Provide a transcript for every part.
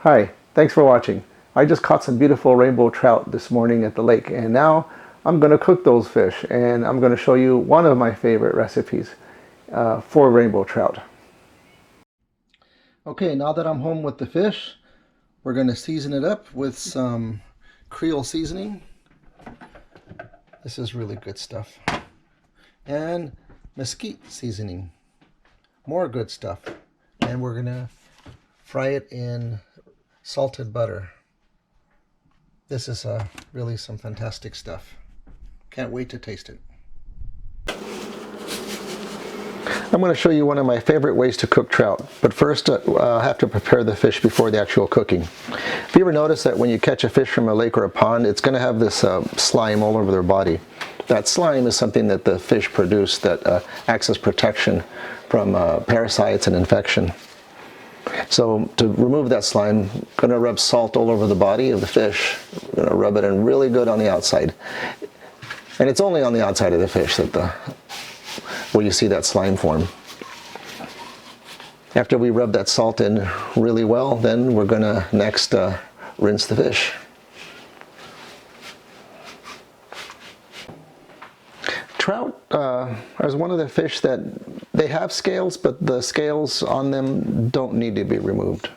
Hi, thanks for watching. I just caught some beautiful rainbow trout this morning at the lake, and now I'm going to cook those fish, and I'm going to show you one of my favorite recipes for rainbow trout. Okay, now that I'm home with the fish, we're going to season it up with some Creole seasoning. This is really good stuff. And Mesquite Seasoning. More good stuff. And we're going to fry it in salted butter. This is really some fantastic stuff. Can't wait to taste it. I'm going to show you one of my favorite ways to cook trout, but first I have to prepare the fish before the actual cooking. Have you ever noticed that when you catch a fish from a lake or a pond, it's going to have this slime all over their body? That slime is something that the fish produce that acts as protection from parasites and infection. So to remove that slime, I'm going to rub salt all over the body of the fish. I'm going to rub it in really good on the outside. And it's only on the outside of the fish that where you see that slime form. After we rub that salt in really well, then we're going to next rinse the fish. Trout is one of the fish that they have scales, but the scales on them don't need to be removed.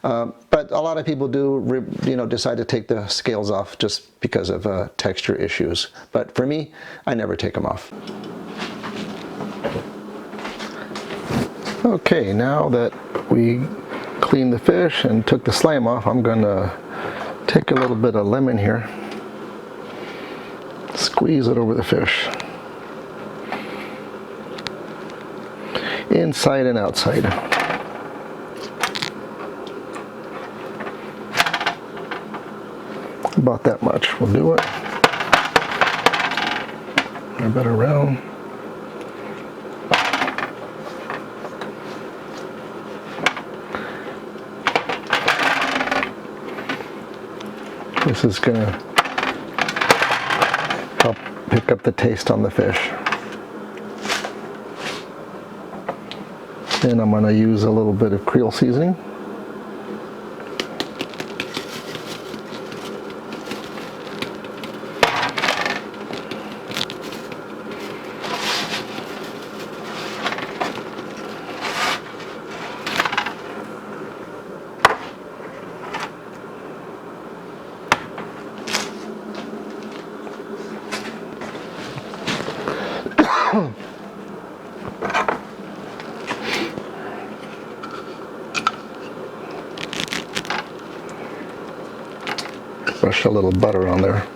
But a lot of people do, decide to take the scales off just because of texture issues. But for me, I never take them off. Okay, now that we cleaned the fish and took the slime off, I'm going to take a little bit of lemon here, squeeze it over the fish, inside and outside. About that much will do it. A bit around. This is going to help pick up the taste on the fish. Then I'm going to use a little bit of Creole seasoning. Brush a little butter on there.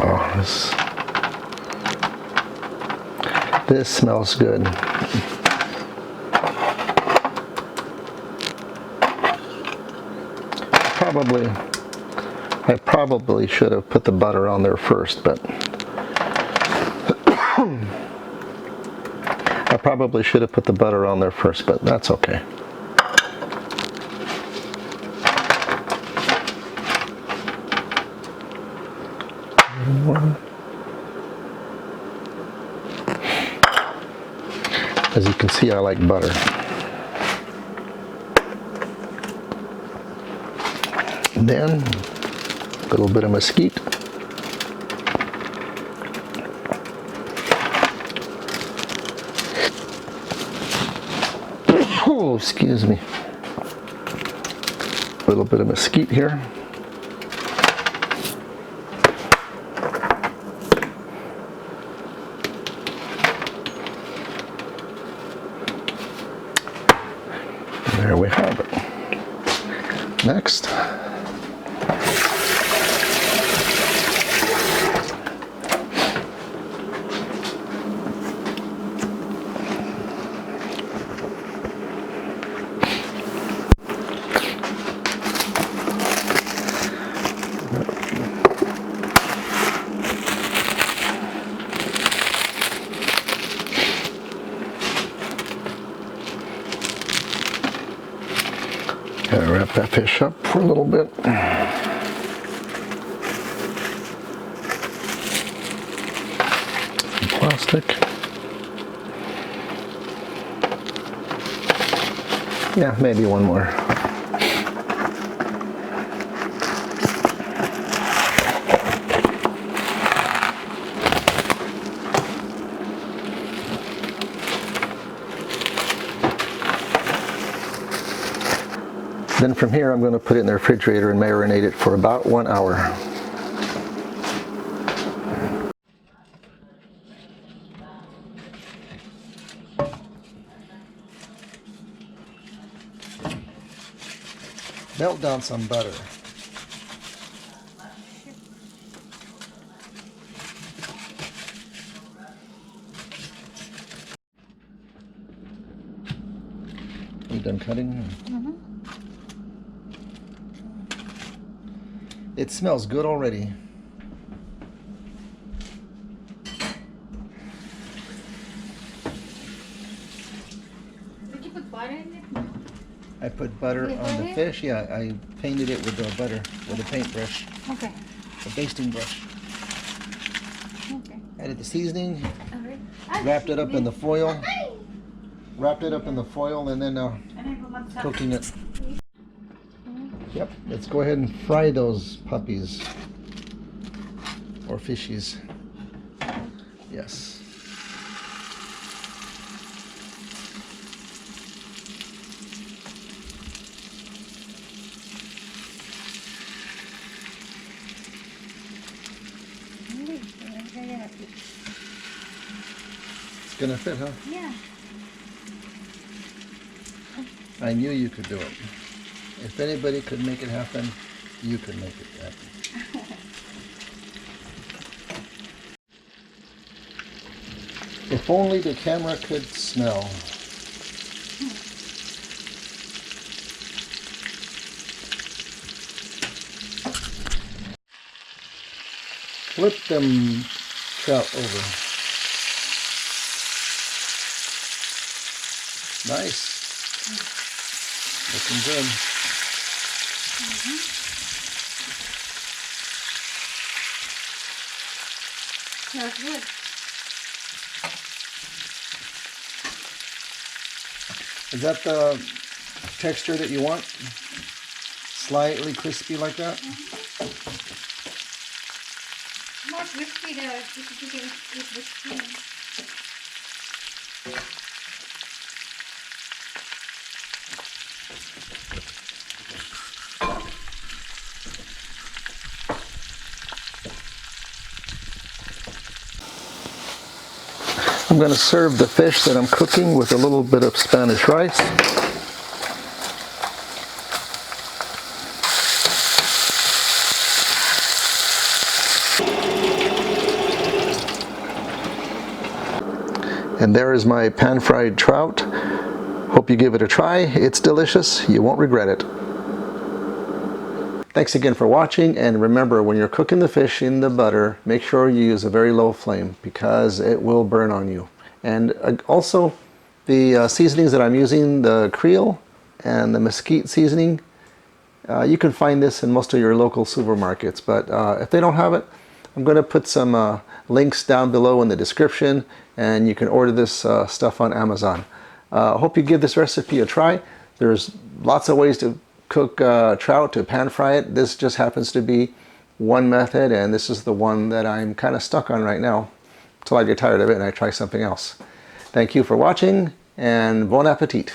Oh, this smells good. I probably should have put the butter on there first, but that's okay. As you can see, I like butter. Then a little bit of mesquite. Oh, excuse me. A little bit of mesquite here. There we have it. Next, gotta wrap that fish up for a little bit. plastic. Yeah, maybe one more. Then from here I'm going to put it in the refrigerator and marinate it for about 1 hour. Melt down some butter. You done cutting? Mm-hmm. It smells good already. Did you put butter in it? I put butter on the fish. Yeah, I painted it with the butter with a paintbrush. Okay. A basting brush. Okay. Added the seasoning. Okay. Wrapped it up in the foil. Wrapped it up in the foil and then cooking it. Yep, let's go ahead and fry those puppies or fishies. Yes. It's gonna fit, huh? Yeah. I knew you could do it. If anybody could make it happen, you could make it happen. If only the camera could smell. Flip them trout over. Nice. Looking good. That's good. Is that the texture that you want? Slightly crispy like that? More crispy though, if you can with the skin. I'm going to serve the fish that I'm cooking with a little bit of Spanish rice. And there is my pan-fried trout. Hope you give it a try. It's delicious. You won't regret it. Thanks again for watching, and remember, when you're cooking the fish in the butter, make sure you use a very low flame because it will burn on you. And also, the seasonings that I'm using, the Creole and the Mesquite Seasoning, you can find this in most of your local supermarkets, but if they don't have it, I'm going to put some links down below in the description, and you can order this stuff on Amazon. I hope you give this recipe a try. There's lots of ways to cook trout, to pan fry it. This just happens to be one method, and this is the one that I'm kind of stuck on right now until I get tired of it and I try something else. Thank you for watching, and bon appetit.